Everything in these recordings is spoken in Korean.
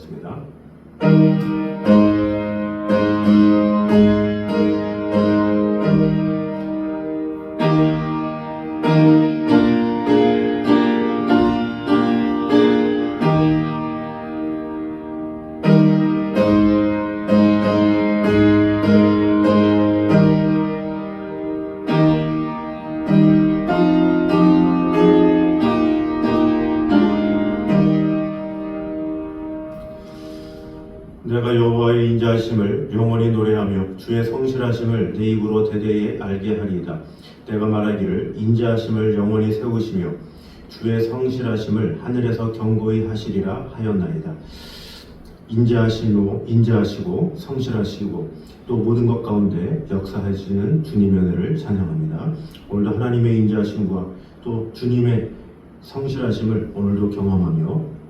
하겠습니다. 내가 여호와의 인자하심을 영원히 노래하며 주의 성실하심을 내 입으로 대대에 알게 하리이다. 내가 말하기를 인자하심을 영원히 세우시며 주의 성실하심을 하늘에서 경고히 하시리라 하였나이다. 인자하시고 성실하시고 또 모든 것 가운데 역사하시는 주님의 은혜를 찬양합니다. 오늘도 하나님의 인자하심과 또 주님의 성실하심을 오늘도 경험하며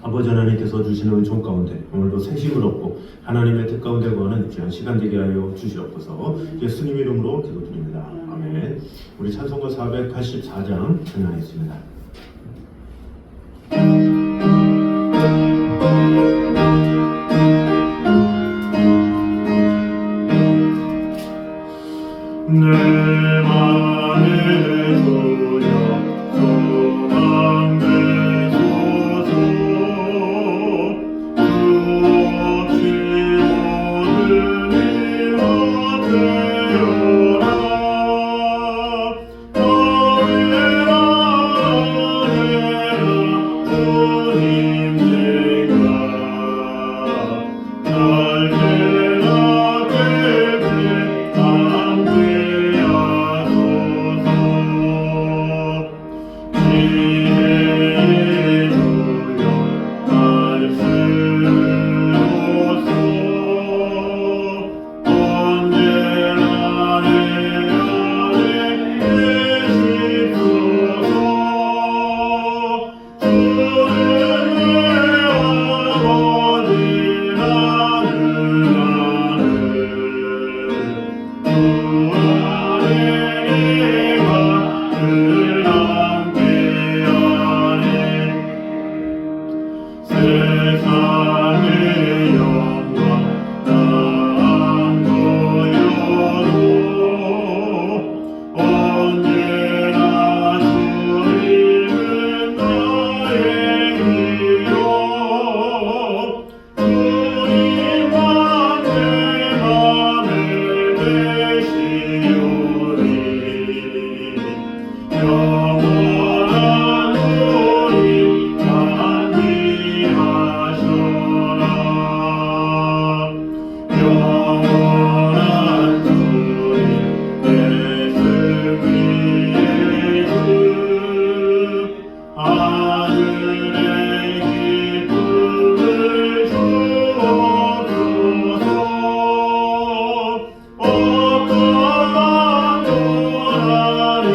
아버지 하나님께서 주시는 은총 가운데 오늘도 새 힘을 얻고 하나님의 뜻 가운데 거하는 귀한 시간 되게 하여 주시옵소서. 예수님 이름으로 기도드립니다. 아멘. 우리 찬송가 484장 찬양하겠습니다. 내 맘에 주여 소망 되소서. 주 없이 모든 일 어때요라. 아뢰라 주님 제가 세상의 영광 난 보여도 언제나 주님은 나의 힘이요. 주님만 내 맘에 계시오니 영원한 주님 찬미하셔라. 영원한 주님 내 승리의 주. 하늘의 기쁨을 주옵소서. 어떠한 고난이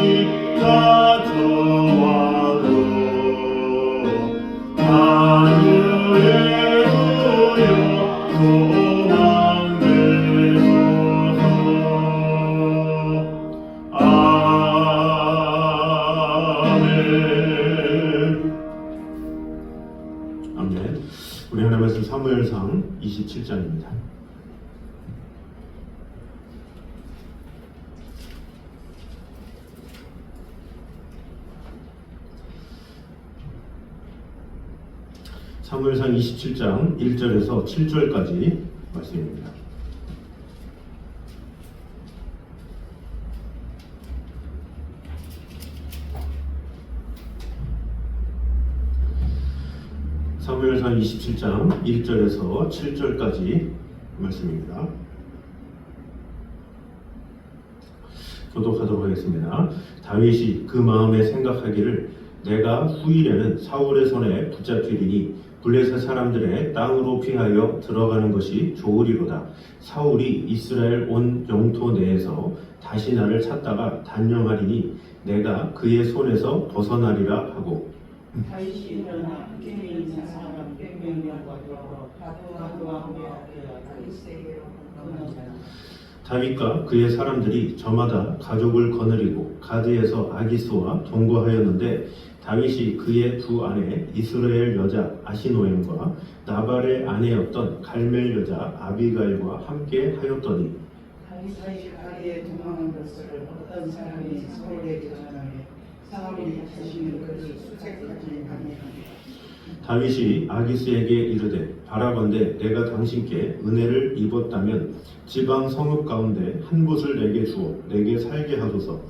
닥쳐와도 하늘의 주여 소망 되소서. 아멘. 아멘. 우리 하나님 말씀 사무엘상 27장입니다. 사무엘상 27장 1절에서 7절까지 말씀입니다. 사무엘상 27장 1절에서 7절까지 말씀입니다. 교독하도록 하겠습니다. 다윗이 그 마음에 생각하기를 내가 후일에는 사울의 손에 붙잡히리니 블레셋 사람들의 땅으로 피하여 들어가는 것이 좋으리로다. 사울이 이스라엘 온 영토 내에서 다시 나를 찾다가 단념하리니 내가 그의 손에서 벗어나리라 하고. 다윗이 일어나 함께 있는 사람 100명과 더불어 가드와 함께 그리스에게로 건너가니 다윗과 그의 사람들이 저마다 가족을 거느리고 가드에서 아기스와 동거하였는데 다윗이 그의 두 아내 이스라엘 여자 아히노엠과 나발의 아내였던 갈멜 여자 아비가일과 함께 하였더니 다윗이 가게에 도망한 것을 어떤 사람이 사울에게 전하며 사울이 자신의 그릇을 수색하지 아니하니라. 다윗이 아기스에게 이르되 바라건대 내가 당신께 은혜를 입었다면 지방 성읍 가운데 한 곳을 내게 주어 내게 살게 하소서.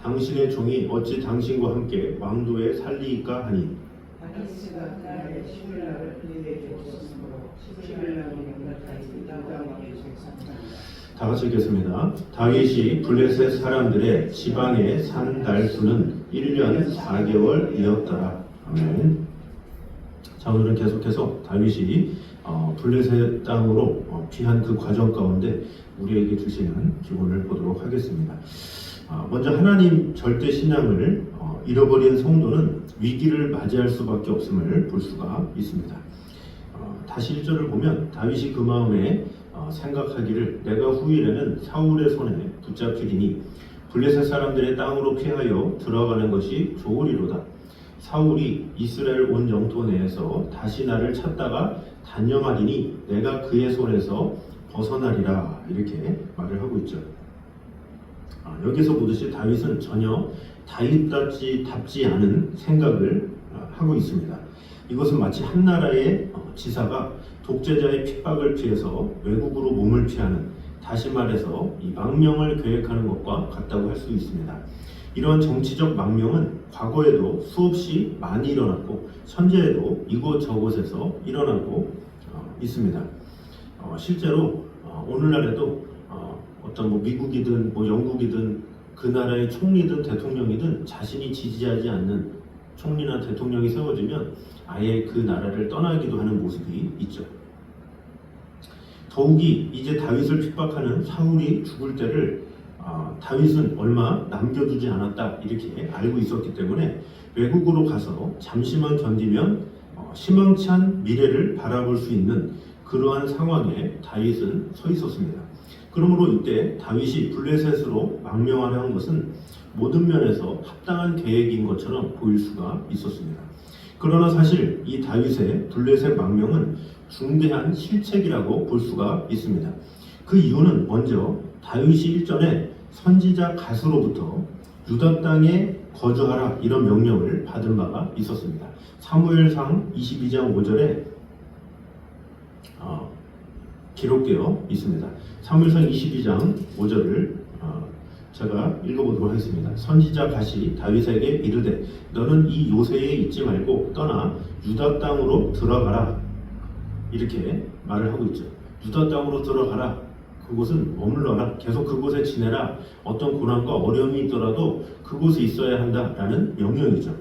당신의 종이 어찌 당신과 함께 왕도에 살리이까 하니 아기스가 그날에 10일날을 그에게 줬으므로 10일날이 오늘까지 다윗에게 줬습니다. 다 같이 읽겠습니다. 다윗이 블레셋 사람들의 지방에 산 날수는 1년 4개월이었더라. 아멘. 자, 오늘은 계속해서 다윗이 블레셋 땅으로 피한 그 과정 가운데 우리에게 주시는 기본을 보도록 하겠습니다. 먼저 하나님 절대 신앙을 잃어버린 성도는 위기를 맞이할 수밖에 없음을 볼 수가 있습니다. 다시 1절을 보면 다윗이 그 마음에 생각하기를 내가 후일에는 사울의 손에 붙잡히리니 블레셋 사람들의 땅으로 피하여 들어가는 것이 좋으리로다. 사울이 이스라엘 온 영토 내에서 다시 나를 찾다가 단념하리니 내가 그의 손에서 벗어나리라. 이렇게 말을 하고 있죠. 여기서 보듯이 다윗은 전혀 다윗답지 않은 생각을 하고 있습니다. 이것은 마치 한 나라의 지사가 독재자의 핍박을 피해서 외국으로 몸을 피하는, 다시 말해서 이 망명을 계획하는 것과 같다고 할 수 있습니다. 이런 정치적 망명은 과거에도 수없이 많이 일어났고 현재에도 이곳저곳에서 일어나고 있습니다. 실제로 오늘날에도 어떤 미국이든 영국이든 그 나라의 총리든 대통령이든 자신이 지지하지 않는 총리나 대통령이 세워지면 아예 그 나라를 떠나기도 하는 모습이 있죠. 더욱이 이제 다윗을 핍박하는 사울이 죽을 때를 다윗은 얼마 남겨두지 않았다 이렇게 알고 있었기 때문에 외국으로 가서 잠시만 견디면 희망찬 미래를 바라볼 수 있는 그러한 상황에 다윗은 서 있었습니다. 그러므로 이때 다윗이 블레셋으로 망명하려 한 것은 모든 면에서 합당한 계획인 것처럼 보일 수가 있었습니다. 그러나 사실 이 다윗의 블레셋 망명은 중대한 실책이라고 볼 수가 있습니다. 그 이유는 먼저 다윗이 일전에 선지자 갓으로부터 유다 땅에 거주하라 이런 명령을 받은 바가 있었습니다. 사무엘상 22장 5절에 기록되어 있습니다. 사무엘상 22장 5절을 제가 읽어보도록 하겠습니다. 선지자 갓이 다윗에게 이르되 너는 이 요새에 있지 말고 떠나 유다 땅으로 들어가라 이렇게 말을 하고 있죠. 유다 땅으로 들어가라. 그곳은 머물러라. 계속 그곳에 지내라. 어떤 고난과 어려움이 있더라도 그곳에 있어야 한다라는 명령이죠.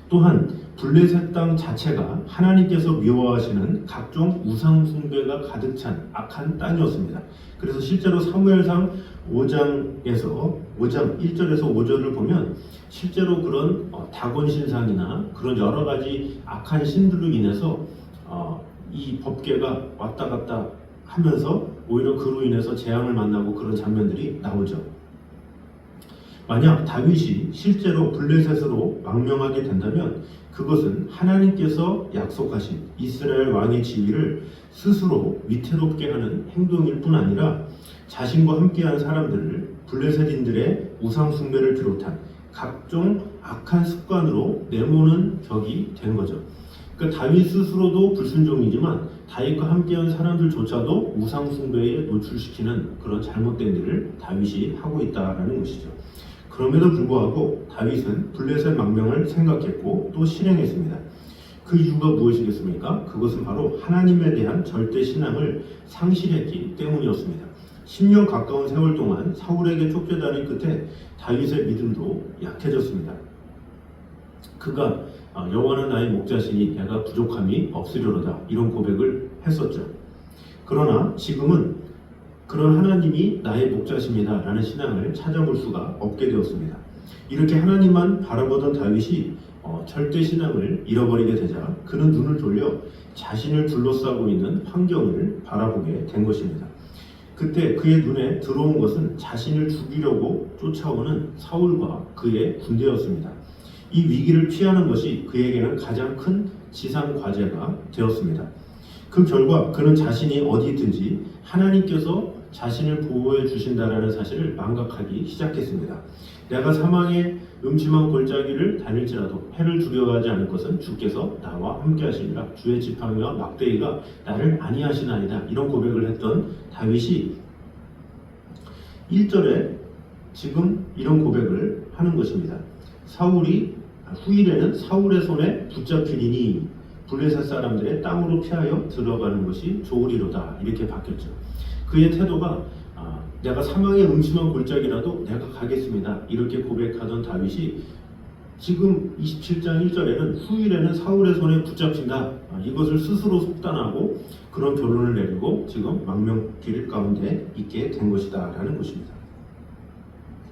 또한 블레셋 땅 자체가 하나님께서 미워하시는 각종 우상 숭배가 가득 찬 악한 땅이었습니다. 그래서 실제로 사무엘상 5장 1절에서 5절을 보면 실제로 그런 다곤 신상이나 그런 여러 가지 악한 신들로 인해서 이 법궤가 왔다 갔다 하면서 오히려 그로 인해서 재앙을 만나고 그런 장면들이 나오죠. 만약 다윗이 실제로 블레셋으로 망명하게 된다면 그것은 하나님께서 약속하신 이스라엘 왕의 지위를 스스로 위태롭게 하는 행동일 뿐 아니라 자신과 함께한 사람들을 블레셋인들의 우상 숭배를 비롯한 각종 악한 습관으로 내모는 격이 된 거죠. 그러니까 다윗 스스로도 불순종이지만 다윗과 함께한 사람들조차도 우상 숭배에 노출시키는 그런 잘못된 일을 다윗이 하고 있다라는 것이죠. 그럼에도 불구하고 다윗은 블레셋 망명을 생각했고 또 실행했습니다. 그 이유가 무엇이겠습니까? 그것은 바로 하나님에 대한 절대 신앙을 상실했기 때문이었습니다. 10년 가까운 세월 동안 사울에게 쫓겨다닌 끝에 다윗의 믿음도 약해졌습니다. 그가 여호와는 나의 목자시니 내가 부족함이 없으리로다 이런 고백을 했었죠. 그러나 지금은 그런 하나님이 나의 목자십니다 라는 신앙을 찾아볼 수가 없게 되었습니다. 이렇게 하나님만 바라보던 다윗이 절대 신앙을 잃어버리게 되자 그는 눈을 돌려 자신을 둘러싸고 있는 환경을 바라보게 된 것입니다. 그때 그의 눈에 들어온 것은 자신을 죽이려고 쫓아오는 사울과 그의 군대였습니다. 이 위기를 피하는 것이 그에게는 가장 큰 지상 과제가 되었습니다. 그 결과 그는 자신이 어디 있든지 하나님께서 자신을 보호해 주신다라는 사실을 망각하기 시작했습니다. 내가 사망의 음침한 골짜기를 다닐지라도 해를 두려워하지 않을 것은 주께서 나와 함께 하시니라. 주의 지팡이와 막대기가 나를 안위하시나이다. 이런 고백을 했던 다윗이 1절에 지금 이런 고백을 하는 것입니다. 후일에는 사울의 손에 붙잡히리니 블레셋 사람들의 땅으로 피하여 들어가는 것이 좋으리로다. 이렇게 바뀌었죠. 그의 태도가 내가 사망의 음침한 골짜기라도 내가 가겠습니다. 이렇게 고백하던 다윗이 지금 27장 1절에는 후일에는 사울의 손에 붙잡힌다. 이것을 스스로 속단하고 그런 결론을 내리고 지금 망명길 가운데 있게 된 것이다 라는 것입니다.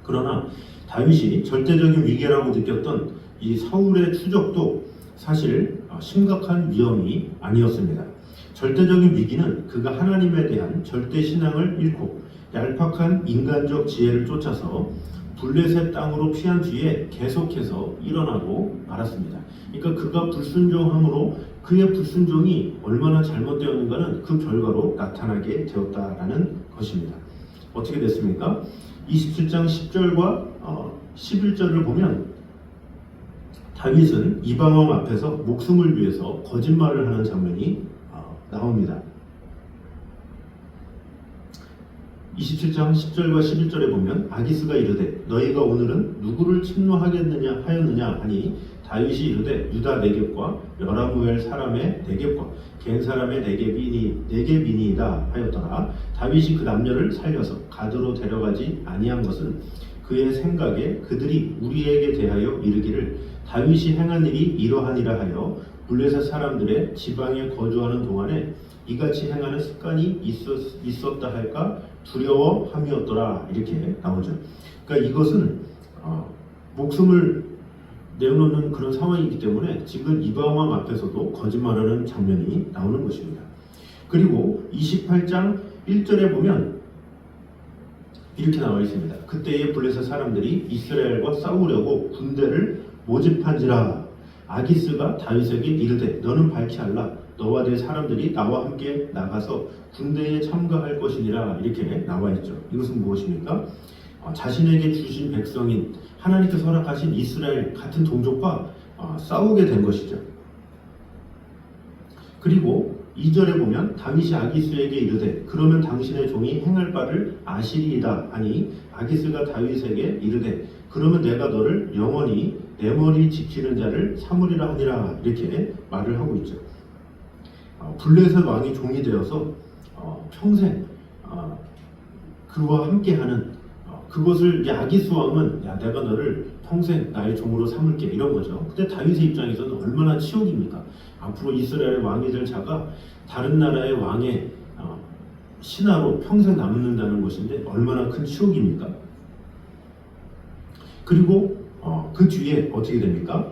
그러나 다윗이 절대적인 위기라고 느꼈던 이 사울의 추적도 사실 심각한 위험이 아니었습니다. 절대적인 위기는 그가 하나님에 대한 절대 신앙을 잃고 얄팍한 인간적 지혜를 쫓아서 블레셋 땅으로 피한 뒤에 계속해서 일어나고 말았습니다. 그러니까 그가 불순종함으로 그의 불순종이 얼마나 잘못되었는가는 그 결과로 나타나게 되었다라는 것입니다. 어떻게 됐습니까? 27장 10절과 11절을 보면 다윗은 이방왕 앞에서 목숨을 위해서 거짓말을 하는 장면이 나옵니다. 27장 10절과 11절에 보면 아기스가 이르되 너희가 오늘은 누구를 침노하겠느냐 하였느냐 하니 다윗이 이르되 유다 네겝과 여라무엘 사람의 네겝과 겐 사람의 네겝이니이다 하였더라. 다윗이 그 남녀를 살려서 가드로 데려가지 아니한 것은 그의 생각에 그들이 우리에게 대하여 이르기를 다윗이 행한 일이 이러하니라 하여 블레셋 사람들의 지방에 거주하는 동안에 이같이 행하는 습관이 있었다 할까 두려워함이었더라. 이렇게 나오죠. 그러니까 이것은 목숨을 내어놓는 그런 상황이기 때문에 지금 이방왕 앞에서도 거짓말하는 장면이 나오는 것입니다. 그리고 28장 1절에 보면 이렇게 나와 있습니다. 그때의 블레셋 사람들이 이스라엘과 싸우려고 군대를 모집한지라. 아기스가 다윗에게 이르되 너는 밝히 알라. 너와 내 사람들이 나와 함께 나가서 군대에 참가할 것이니라. 이렇게 나와 있죠. 이것은 무엇입니까? 자신에게 주신 백성인 하나님께서 허락하신 이스라엘 같은 동족과 싸우게 된 것이죠. 그리고 2절에 보면 다윗이 아기스에게 이르되 그러면 당신의 종이 행할 바를 아시리이다 하니 아기스가 다윗에게 이르되 그러면 내가 너를 영원히 내 머리 지키는 자를 삼으리라 하니라. 이렇게 말을 하고 있죠. 블레셋 왕이 종이 되어서 평생 그와 함께하는 그것을 아기스 왕은 내가 너를 평생 나의 종으로 삼을게 이런 거죠. 근데 다윗의 입장에서는 얼마나 치욕입니까? 앞으로 이스라엘의 왕이 될 자가 다른 나라의 왕의 신하로 평생 남는다는 것인데 얼마나 큰 치욕입니까? 그리고 그 뒤에 어떻게 됩니까?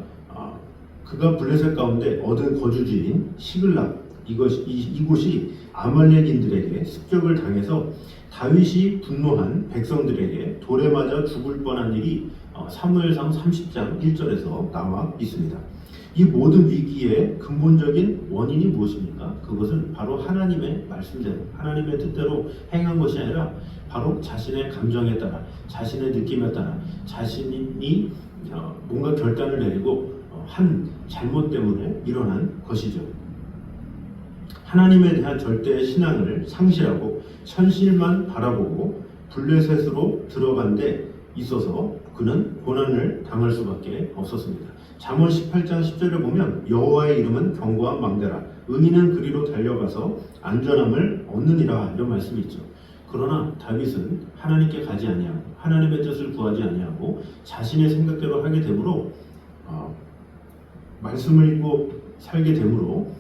그가 블레셋 가운데 얻은 거주지인 시글락 이곳이 아말렉인들에게 습격을 당해서 다윗이 분노한 백성들에게 돌에 맞아 죽을 뻔한 일이 사무엘상 30장 1절에서 나와 있습니다. 이 모든 위기의 근본적인 원인이 무엇입니까? 그것은 바로 하나님의 말씀대로 하나님의 뜻대로 행한 것이 아니라 바로 자신의 감정에 따라 자신의 느낌에 따라 자신이 뭔가 결단을 내리고 한 잘못 때문에 일어난 것이죠. 하나님에 대한 절대의 신앙을 상실하고 현실만 바라보고 블레셋으로 들어간 데 있어서 그는 고난을 당할 수밖에 없었습니다. 잠언 18장 10절에 보면 여호와의 이름은 견고한 망대라 의인은 그리로 달려가서 안전함을 얻느니라 이런 말씀이 있죠. 그러나 다윗은 하나님께 가지 아니하고 하나님의 뜻을 구하지 아니하고 자신의 생각대로 하게 되므로 말씀을 읽고 살게 되므로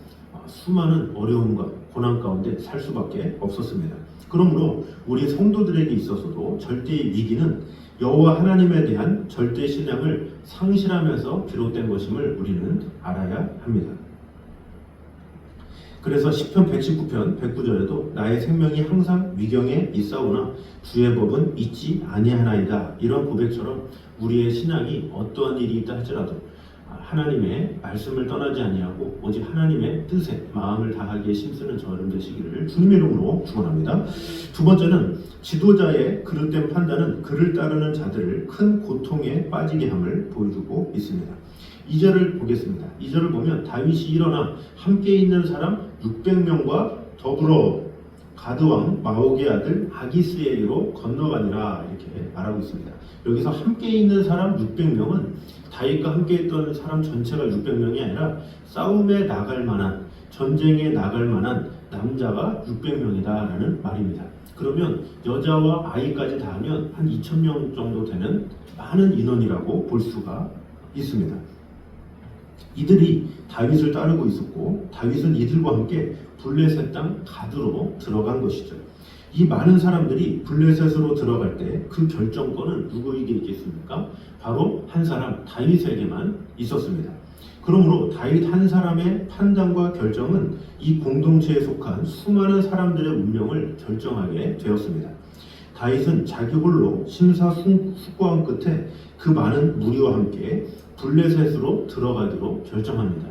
수많은 어려움과 고난 가운데 살 수밖에 없었습니다. 그러므로 우리 성도들에게 있어서도 절대의 위기는 여호와 하나님에 대한 절대 신앙을 상실하면서 비롯된 것임을 우리는 알아야 합니다. 그래서 시편 119편 109절에도 나의 생명이 항상 위경에 있사오나 주의 법은 잊지 아니하나이다. 이런 고백처럼 우리의 신앙이 어떠한 일이 있다 할지라도 하나님의 말씀을 떠나지 아니하고 오직 하나님의 뜻에 마음을 다하기에 힘쓰는 저 여러분 되시기를 주님의 이름으로 축원합니다. 두 번째는 지도자의 그릇된 판단은 그를 따르는 자들을 큰 고통에 빠지게 함을 보여주고 있습니다. 2절을 보겠습니다. 2절을 보면 다윗이 일어나 함께 있는 사람 600명과 더불어 가드왕 마옥의 아들 아기스에게로 건너가니라 이렇게 말하고 있습니다. 여기서 함께 있는 사람 600명은 다윗과 함께 있던 사람 전체가 600명이 아니라 싸움에 나갈 만한, 전쟁에 나갈 만한 남자가 600명이다라는 말입니다. 그러면 여자와 아이까지 다 하면 한 2000명 정도 되는 많은 인원이라고 볼 수가 있습니다. 이들이 다윗을 따르고 있었고 다윗은 이들과 함께 블레셋 땅 가드로 들어간 것이죠. 이 많은 사람들이 블레셋으로 들어갈 때 그 결정권은 누구에게 있겠습니까? 바로 한 사람 다윗에게만 있었습니다. 그러므로 다윗 한 사람의 판단과 결정은 이 공동체에 속한 수많은 사람들의 운명을 결정하게 되었습니다. 다윗은 자기 홀로 심사숙고한 끝에 그 많은 무리와 함께 블레셋으로 들어가기로 결정합니다.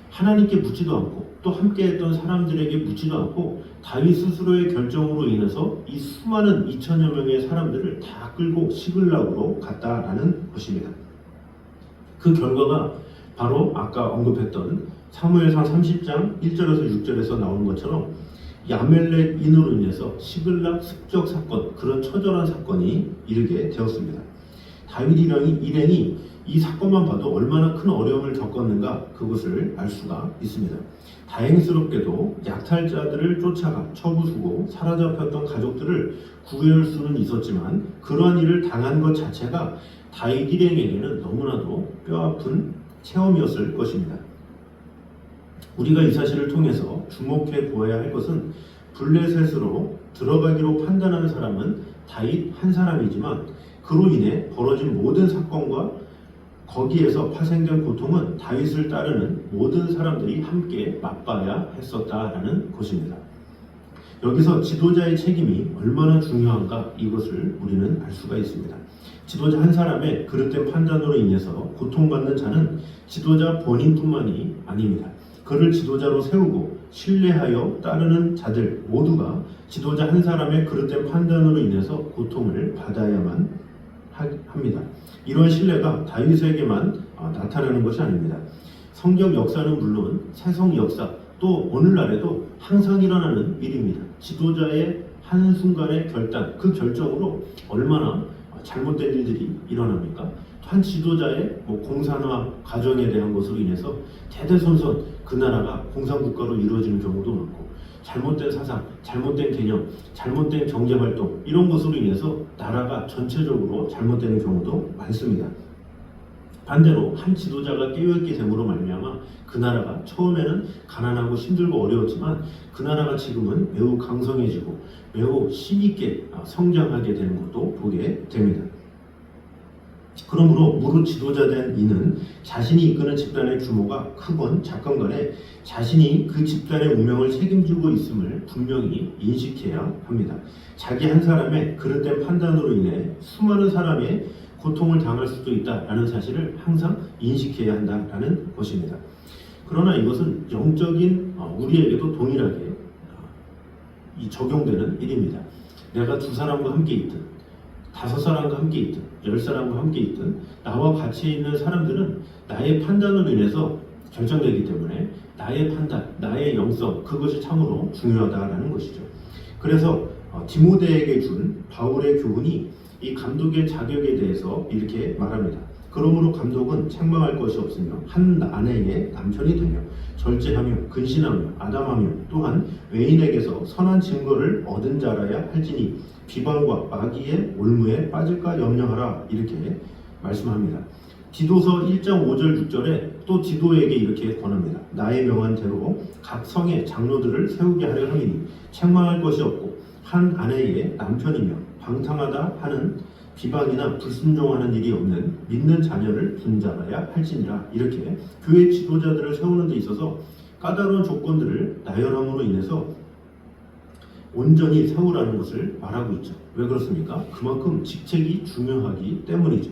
하나님께 묻지도 않고 또 함께했던 사람들에게 묻지도 않고 다윗 스스로의 결정으로 인해서 이 수많은 2000여 명의 사람들을 다 끌고 시글락으로 갔다라는 것입니다. 그 결과가 바로 아까 언급했던 사무엘상 30장 1절에서 6절에서 나오는 것처럼 야멜렉인으로 인해서 시글락 습적 사건, 그런 처절한 사건이 이르게 되었습니다. 다윗 일행이 이 사건만 봐도 얼마나 큰 어려움을 겪었는가 그것을 알 수가 있습니다. 다행스럽게도 약탈자들을 쫓아가 처부수고 사로잡혔던 가족들을 구해올 수는 있었지만 그러한 일을 당한 것 자체가 다윗 일행에게는 너무나도 뼈아픈 체험이었을 것입니다. 우리가 이 사실을 통해서 주목해 보아야 할 것은 블레셋으로 들어가기로 판단하는 사람은 다윗 한 사람이지만 그로 인해 벌어진 모든 사건과 거기에서 파생된 고통은 다윗을 따르는 모든 사람들이 함께 맛봐야 했었다라는 것입니다. 여기서 지도자의 책임이 얼마나 중요한가 이것을 우리는 알 수가 있습니다. 지도자 한 사람의 그릇된 판단으로 인해서 고통받는 자는 지도자 본인뿐만이 아닙니다. 그를 지도자로 세우고 신뢰하여 따르는 자들 모두가 지도자 한 사람의 그릇된 판단으로 인해서 고통을 받아야만 합니다. 이런 신뢰가 다윗에게만 나타나는 것이 아닙니다. 성경 역사는 물론 세성 역사 또 오늘날에도 항상 일어나는 일입니다. 지도자의 한순간의 결단, 그 결정으로 얼마나 잘못된 일들이 일어납니까? 한 지도자의 공산화 과정에 대한 것으로 인해서 대대손손 그 나라가 공산국가로 이루어지는 경우도 많고 잘못된 사상, 잘못된 개념, 잘못된 경제활동 이런 것으로 인해서 나라가 전체적으로 잘못되는 경우도 많습니다. 반대로 한 지도자가 깨어있게 됨으로 말미암아 그 나라가 처음에는 가난하고 힘들고 어려웠지만 그 나라가 지금은 매우 강성해지고 매우 힘있게 성장하게 되는 것도 보게 됩니다. 그러므로 무릇 지도자된 이는 자신이 이끄는 집단의 규모가 크건 작건 간에 자신이 그 집단의 운명을 책임지고 있음을 분명히 인식해야 합니다. 자기 한 사람의 그릇된 판단으로 인해 수많은 사람의 고통을 당할 수도 있다라는 사실을 항상 인식해야 한다라는 것입니다. 그러나 이것은 영적인 우리에게도 동일하게 적용되는 일입니다. 내가 두 사람과 함께 있든 5사람과 함께 있든 10사람과 함께 있든 나와 같이 있는 사람들은 나의 판단으로 인해서 결정되기 때문에 나의 판단, 나의 영성 그것이 참으로 중요하다라는 것이죠. 그래서 디모데에게 준 바울의 교훈이 이 감독의 자격에 대해서 이렇게 말합니다. 그러므로 감독은 책망할 것이 없으며 한 아내의 남편이 되며 절제하며 근신하며 아담하며 또한 외인에게서 선한 증거를 얻은 자라야 할지니 비방과 마귀의 올무에 빠질까 염려하라 이렇게 말씀합니다. 디도서 1장 5절 6절에 또 디도에게 이렇게 권합니다. 나의 명한 대로 각 성의 장로들을 세우게 하려 함이니 책망할 것이 없고 한 아내의 남편이며 방탕하다 하는 비방이나 불순종하는 일이 없는 믿는 자녀를 둔 자라야 할지니라. 이렇게 교회 지도자들을 세우는 데 있어서 까다로운 조건들을 나열함으로 인해서 온전히 세우라는 것을 말하고 있죠. 왜 그렇습니까? 그만큼 직책이 중요하기 때문이죠.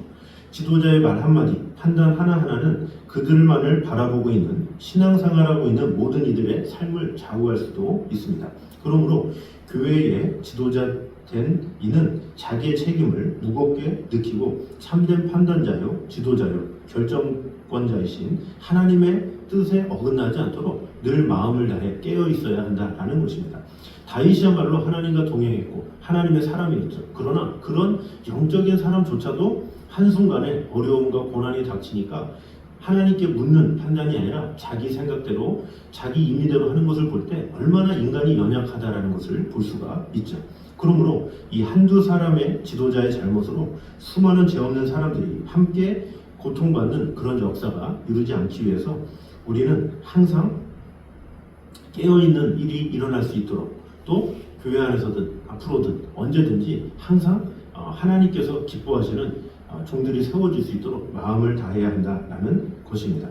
지도자의 말 한마디, 판단 하나하나는 그들만을 바라보고 있는 신앙생활하고 있는 모든 이들의 삶을 좌우할 수도 있습니다. 그러므로 교회의 지도자 된 이는 자기의 책임을 무겁게 느끼고 참된 판단자요, 지도자요, 결정권자이신 하나님의 뜻에 어긋나지 않도록 늘 마음을 다해 깨어 있어야 한다라는 것입니다. 다윗이야말로 하나님과 동행했고 하나님의 사람이었죠. 그러나 그런 영적인 사람조차도 한순간에 어려움과 고난이 닥치니까 하나님께 묻는 판단이 아니라 자기 생각대로 자기 임의대로 하는 것을 볼 때 얼마나 인간이 연약하다라는 것을 볼 수가 있죠. 그러므로 이 한두 사람의 지도자의 잘못으로 수많은 죄 없는 사람들이 함께 고통받는 그런 역사가 이루지 않기 위해서 우리는 항상 깨어있는 일이 일어날 수 있도록 또 교회 안에서든 앞으로든 언제든지 항상 하나님께서 기뻐하시는 종들이 세워질 수 있도록 마음을 다해야 한다라는 것입니다.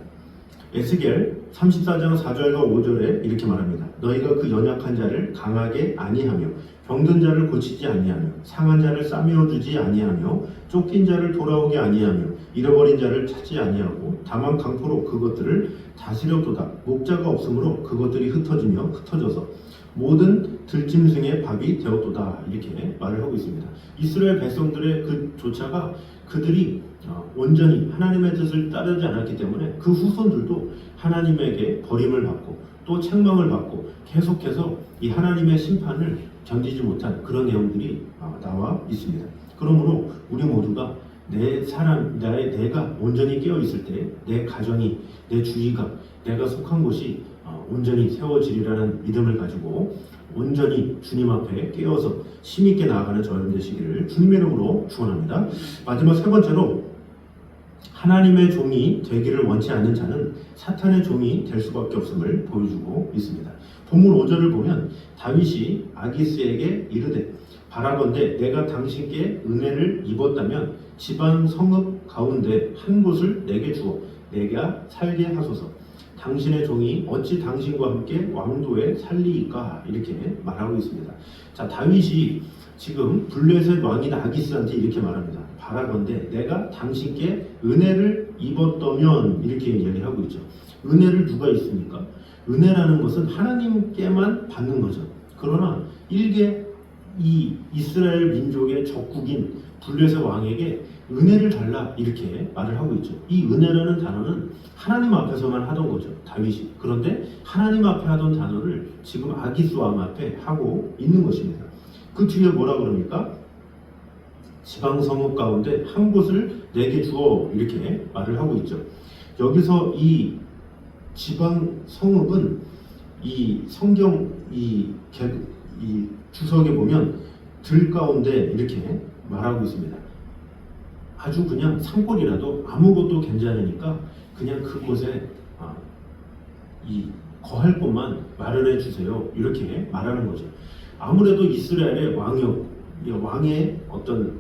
에스겔 34장 4절과 5절에 이렇게 말합니다. 너희가 그 연약한 자를 강하게 아니하며 병든 자를 고치지 아니하며 상한 자를 싸매어 주지 아니하며 쫓긴 자를 돌아오게 아니하며 잃어버린 자를 찾지 아니하고 다만 강포로 그것들을 다스렸도다. 목자가 없으므로 그것들이 흩어져서 모든 들짐승의 밥이 되었도다. 이렇게 말을 하고 있습니다. 이스라엘 백성들의 그 조차가 그들이 온전히 하나님의 뜻을 따르지 않았기 때문에 그 후손들도 하나님에게 버림을 받고 또 책망을 받고 계속해서 이 하나님의 심판을 견디지 못한 그런 내용들이 나와 있습니다. 그러므로 우리 모두가 내가 온전히 깨어 있을 때 내 가정이, 내 주위가, 내가 속한 곳이 온전히 세워지리라는 믿음을 가지고 온전히 주님 앞에 깨어서 힘있게 나아가는 저여러분 되시기를 주님의 이름으로 축원합니다. 마지막 세 번째로 하나님의 종이 되기를 원치 않는 자는 사탄의 종이 될 수밖에 없음을 보여주고 있습니다. 본문 5절을 보면 다윗이 아기스에게 이르되 바라건대 내가 당신께 은혜를 입었다면 지방 성읍 가운데 한 곳을 내게 주어 내가 살게 하소서. 당신의 종이 어찌 당신과 함께 왕도에 살리이까 이렇게 말하고 있습니다. 자, 다윗이 지금 블레셋 왕인 아기스한테 이렇게 말합니다. 바라건대 내가 당신께 은혜를 입었다면 이렇게 이야기하고 있죠. 은혜를 누가 있습니까? 은혜라는 것은 하나님께만 받는 거죠. 그러나 일개 이 이스라엘 민족의 적국인 블레셋 왕에게 은혜를 달라 이렇게 말을 하고 있죠. 이 은혜라는 단어는 하나님 앞에서만 하던 거죠. 다윗이. 그런데 하나님 앞에 하던 단어를 지금 아기스 왕 앞에 하고 있는 것입니다. 그 뒤에 뭐라 그럽니까? 지방 성읍 가운데 한 곳을 내게 주어 이렇게 말을 하고 있죠. 여기서 이 지방 성읍은 이 성경 이 주석에 보면 들 가운데 이렇게 말하고 있습니다. 아주 그냥 산골이라도 아무것도 괜찮으니까 그냥 그곳에 이 거할 곳만 마련해 주세요. 이렇게 말하는 거죠. 아무래도 이스라엘의 왕의 어떤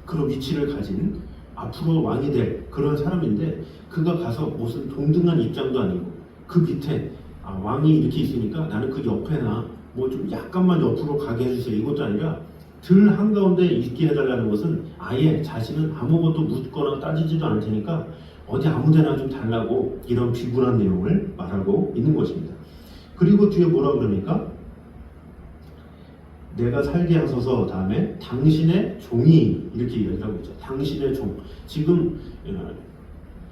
그런 위치를 가진 앞으로 왕이 될 그런 사람인데 그가 가서 무슨 동등한 입장도 아니고 그 밑에 왕이 이렇게 있으니까 나는 그 옆에나 뭐 좀 약간만 옆으로 가게 해주세요. 이것도 아니라 들 한가운데 있게 해달라는 것은 아예 자신은 아무것도 묻거나 따지지도 않을 테니까 어디 아무데나 좀 달라고 이런 비굴한 내용을 말하고 있는 것입니다. 그리고 뒤에 뭐라 그러니까 내가 살게 하소서 다음에 당신의 종이 이렇게 이야기를 하고 있죠. 당신의 종. 지금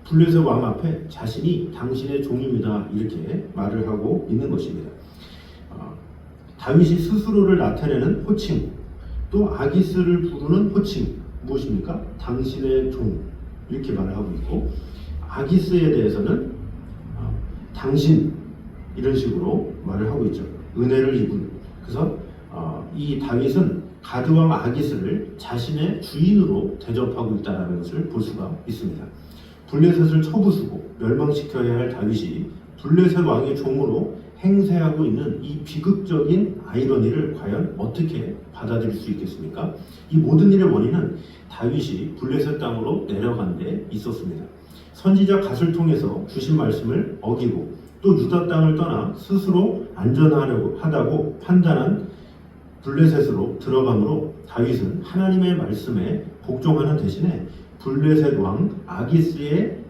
블레셋 왕 앞에 자신이 당신의 종입니다. 이렇게 말을 하고 있는 것입니다. 다윗이 스스로를 나타내는 호칭 또 아기스를 부르는 호칭 무엇입니까? 당신의 종 이렇게 말을 하고 있고 아기스에 대해서는 당신 이런 식으로 말을 하고 있죠. 은혜를 입은. 그래서 이 다윗은 가드왕 아기스를 자신의 주인으로 대접하고 있다는 것을 볼 수가 있습니다. 블레셋을 쳐부수고 멸망시켜야 할 다윗이 블레셋 왕의 종으로 행세하고 있는 이 비극적인 아이러니를 과연 어떻게 받아들일 수 있겠습니까? 이 모든 일의 원인은 다윗이 블레셋 땅으로 내려간 데 있었습니다. 선지자 갓을 통해서 주신 말씀을 어기고 또 유다 땅을 떠나 스스로 안전하려고 하다고 판단한 블레셋으로 들어가므로 다윗은 하나님의 말씀에 복종하는 대신에 블레셋 왕 아기스의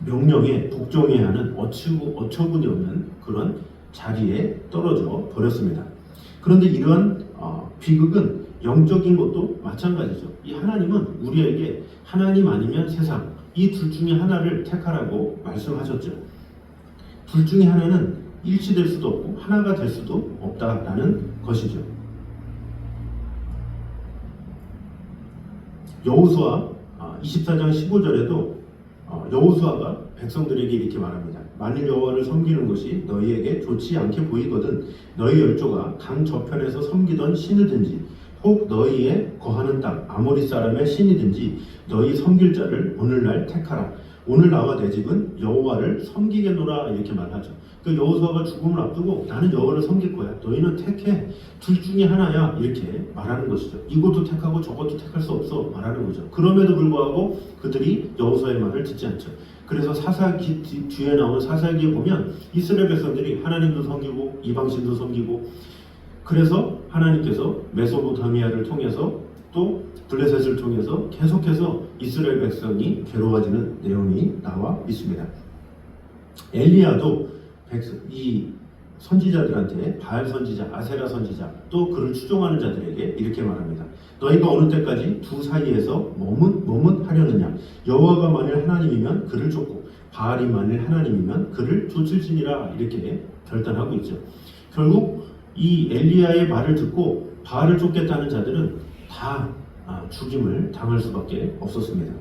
명령에 복종해야 하는 어처구니 없는 그런 자리에 떨어져 버렸습니다. 그런데 이러한 비극은 영적인 것도 마찬가지죠. 이 하나님은 우리에게 하나님 아니면 세상, 이 둘 중에 하나를 택하라고 말씀하셨죠. 둘 중에 하나는 일치될 수도 없고 하나가 될 수도 없다라는 것이죠. 여호수아 24장 15절에도 여호수아가 백성들에게 이렇게 말합니다. 만일 여호와를 섬기는 것이 너희에게 좋지 않게 보이거든 너희 열조가 강 저편에서 섬기던 신이든지 혹 너희의 거하는 땅 아모리 사람의 신이든지 너희 섬길 자를 오늘날 택하라. 오늘 나와 내 집은 여호와를 섬기겠노라 이렇게 말하죠. 그 여호수아가 죽음을 앞두고 나는 여호와를 섬길 거야. 너희는 택해. 둘 중에 하나야. 이렇게 말하는 것이죠. 이것도 택하고 저것도 택할 수 없어 말하는 거죠. 그럼에도 불구하고 그들이 여호수아의 말을 듣지 않죠. 그래서 사사기 뒤에 나오는 사사기에 보면 이스라엘 백성들이 하나님도 섬기고 이방신도 섬기고 그래서 하나님께서 메소포타미아를 통해서 또 블레셋을 통해서 계속해서 이스라엘 백성이 괴로워지는 내용이 나와 있습니다. 엘리야도 이 선지자들한테 바알 선지자, 아세라 선지자 또 그를 추종하는 자들에게 이렇게 말합니다. 너희가 어느 때까지 두 사이에서 머뭇하려느냐. 여호와가 만일 하나님이면 그를 쫓고 바알이 만일 하나님이면 그를 쫓을지니라 이렇게 결단하고 있죠. 결국 이 엘리야의 말을 듣고 바알을 쫓겠다는 자들은 다 죽임을 당할 수밖에 없었습니다.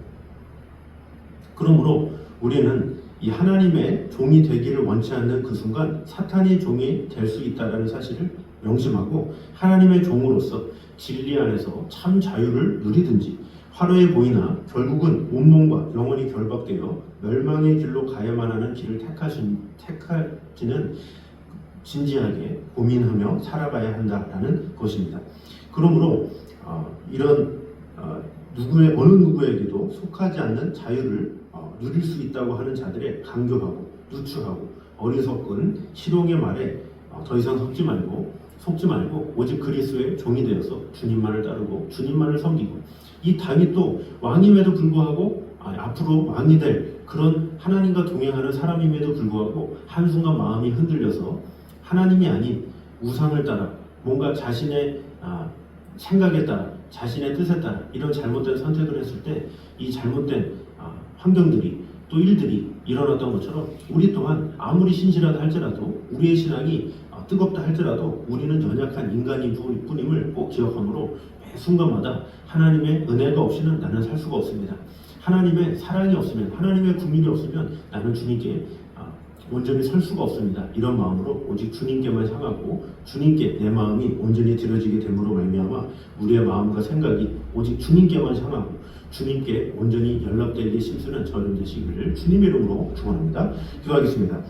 그러므로 우리는 이 하나님의 종이 되기를 원치 않는 그 순간 사탄의 종이 될 수 있다는 사실을 명심하고 하나님의 종으로서 진리 안에서 참 자유를 누리든지 화려해 보이나 결국은 온몸과 영혼이 결박되어 멸망의 길로 가야만 하는 길을 택할지는 진지하게 고민하며 살아가야 한다라는 것입니다. 그러므로 이런 어느 누구에게도 속하지 않는 자유를 누릴 수 있다고 하는 자들의 강교하고 누추하고 어리석은 실용의 말에 더 이상 속지 말고 오직 그리스도의 종이 되어서 주님만을 따르고 주님만을 섬기고 이 다윗도 왕임에도 불구하고 앞으로 왕이 될 그런 하나님과 동행하는 사람임에도 불구하고 한순간 마음이 흔들려서 하나님이 아닌 우상을 따라 뭔가 자신의 생각에 따라 자신의 뜻에 따라 이런 잘못된 선택을 했을 때 이 잘못된 환경들이 또 일들이 일어났던 것처럼 우리 또한 아무리 신실하다 할지라도 우리의 신앙이 뜨겁다 할지라도 우리는 연약한 인간인 뿐임을 꼭 기억하므로 매 순간마다 하나님의 은혜가 없이는 나는 살 수가 없습니다. 하나님의 사랑이 없으면 하나님의 국민이 없으면 나는 주님께 온전히 설 수가 없습니다. 이런 마음으로 오직 주님께만 향하고 주님께 내 마음이 온전히 드려지게 됨으로 말미암아 우리의 마음과 생각이 오직 주님께만 향하고 주님께 온전히 연락되게 힘쓰는 저희들 되시기를 주님의 이름으로 축원합니다. 기도하겠습니다.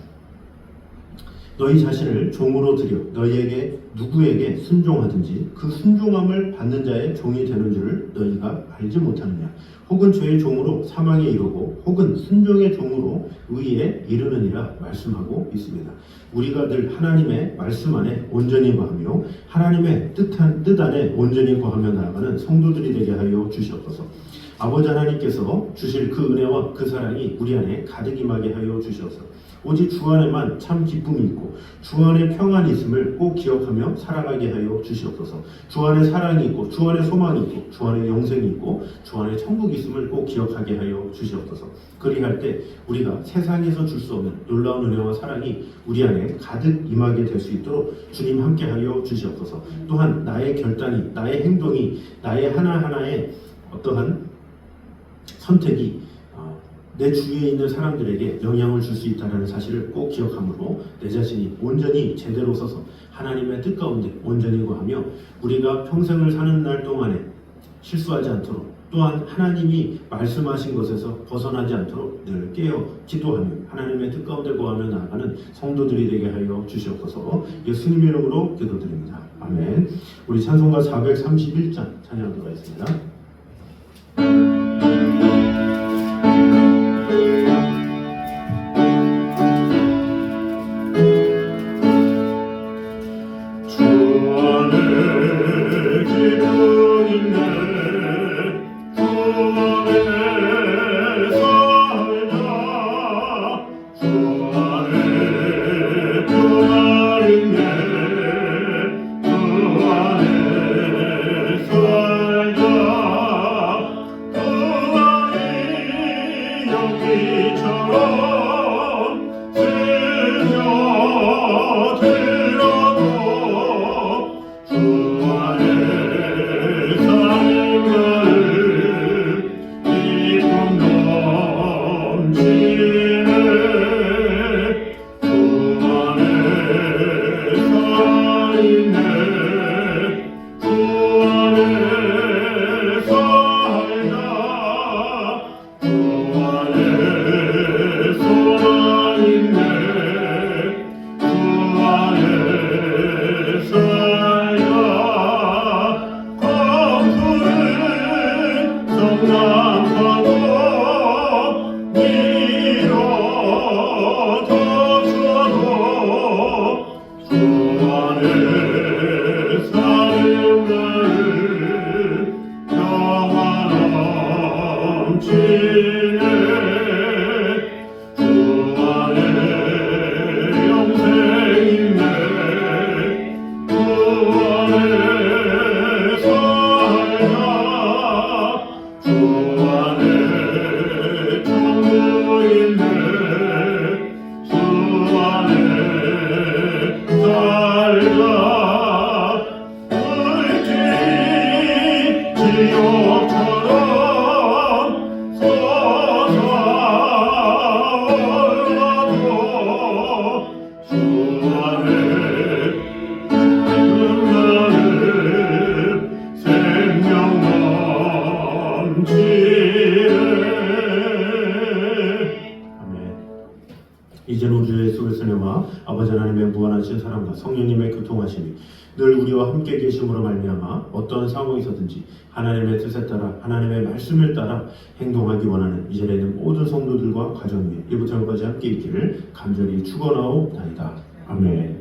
너희 자신을 종으로 드려 너희에게 누구에게 순종하든지 그 순종함을 받는 자의 종이 되는 줄을 너희가 알지 못하느냐. 혹은 죄의 종으로 사망에 이르고 혹은 순종의 종으로 의에 이르느니라 말씀하고 있습니다. 우리가 늘 하나님의 말씀 안에 온전히 거하며 하나님의 뜻 안에 온전히 거하며 나아가는 성도들이 되게 하여 주시옵소서. 아버지 하나님께서 주실 그 은혜와 그 사랑이 우리 안에 가득 임하게 하여 주시옵소서. 오직 주 안에만 참 기쁨이 있고 주 안에 평안이 있음을 꼭 기억하며 살아가게 하여 주시옵소서. 주 안에 사랑이 있고 주 안에 소망이 있고 주 안에 영생이 있고 주 안에 천국이 있음을 꼭 기억하게 하여 주시옵소서. 그리할 때 우리가 세상에서 줄 수 없는 놀라운 은혜와 사랑이 우리 안에 가득 임하게 될 수 있도록 주님 함께 하여 주시옵소서. 또한 나의 결단이 나의 행동이 나의 하나하나의 어떠한 선택이 내 주위에 있는 사람들에게 영향을 줄 수 있다는 사실을 꼭 기억하므로 내 자신이 온전히 제대로 서서 하나님의 뜻 가운데 온전히 거하며 우리가 평생을 사는 날 동안에 실수하지 않도록 또한 하나님이 말씀하신 것에서 벗어나지 않도록 늘 깨어 기도하며 하나님의 뜻 가운데 거하며 나아가는 성도들이 되게 하여 주시옵소서. 예수님 이름으로 기도드립니다. 아멘. 우리 찬송가 431장 찬양하도록 하겠습니다. 생명 넘치네. 아멘. 이제는 우주 예수 그리스도의 은혜와 아버지 하나님의 무한하신 사랑과 성령님의 교통하심이 늘 우리와 함께 계심으로 말미암아 어떤 상황에서든지 하나님의 뜻에 따라 하나님의 말씀을 따라 행동하기 원하는 이 자리에 있는 모든 성도들과 가정 위에 이부터 여기까지 함께 있기를 간절히 축원하옵나이다. 아멘.